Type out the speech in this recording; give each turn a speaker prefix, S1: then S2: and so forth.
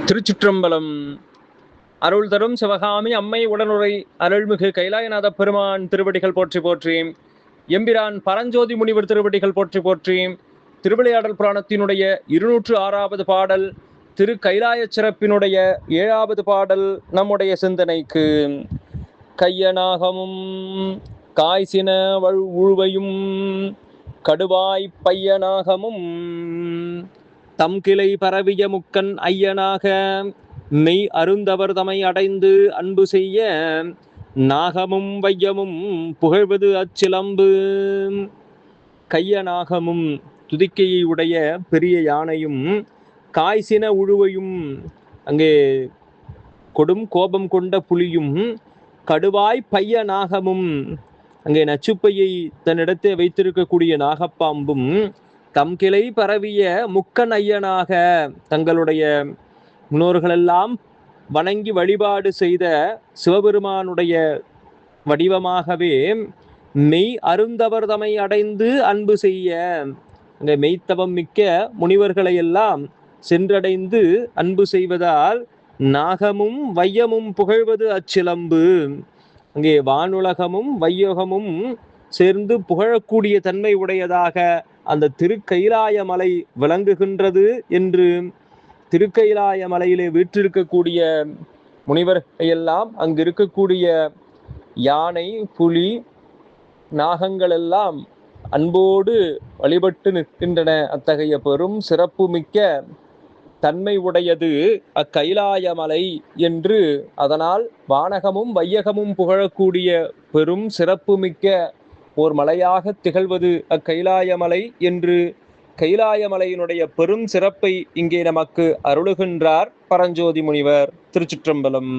S1: திருச்சிற்றம்பலம். அருள் தரும் சிவகாமி அம்மை உடனுரை அருள்மிகு கைலாயநாத பெருமான் திருவடிகள் போற்றி போற்றி. எம்பிரான் பரஞ்சோதி முனிவர் திருவடிகள் போற்றி போற்றி. திருவிளையாடல் புராணத்தினுடைய 206வது பாடல், திரு கைலாய சிறப்பினுடைய 7வது பாடல் நம்முடைய சிந்தனைக்கு. கையனாகமும் காய்சின உழுவையும் கடுவாய் பையனாகமும் தம் கிளை பரவிய முக்கன் ஐயனாக மெய் அருந்தவர் தமை அடைந்து அன்பு செய்ய நாகமும் வையமும் புகழ்வது அச்சிலம்பு. கையனாகமும் துதிக்கையை உடைய பெரிய யானையும் காய்சின உழுவையும் அங்கே கொடும் கோபம் கொண்ட புலியும் கடுவாய் பைய நாகமும் அங்கே நச்சுப்பையை தன்னிடத்தை வைத்திருக்கக்கூடிய நாகப்பாம்பும் தம் கிளை பரவிய முக்கன் ஐயனாக தங்களுடைய முன்னோர்களெல்லாம் வணங்கி வழிபாடு செய்த சிவபெருமானுடைய வடிவமாகவே மெய் அருந்தவர் தமை அடைந்து அன்பு செய்ய அங்கே மெய்த்தவம் மிக்க முனிவர்களை எல்லாம் சென்றடைந்து அன்பு செய்வதால் நாகமும் வையமும் புகழ்வது அச்சிலம்பு. அங்கே வானுலகமும் வையகமும் சேர்ந்து புகழக்கூடிய தன்மை உடையதாக அந்த திருக்கைலாய மலை விளங்குகின்றது என்று திருக்கைலாய மலையிலே வீற்றிருக்கக்கூடிய முனிவர்களெல்லாம் அங்கு இருக்கக்கூடிய யானை புலி நாகங்கள் எல்லாம் அன்போடு வழிபட்டு நிற்கின்றன. அத்தகைய பெரும் சிறப்பு மிக்க தன்மை உடையது அக்கைலாய மலை என்று, அதனால் வானகமும் வையகமும் புகழக்கூடிய பெரும் சிறப்பு மிக்க ஓர் மலையாக திகழ்வது அக்கைலாய மலை என்று கைலாய மலையினுடைய பெரும் சிறப்பை இங்கே நமக்கு அருளுகின்றார் பரஞ்சோதி முனிவர். திருச்சிற்றம்பலம்.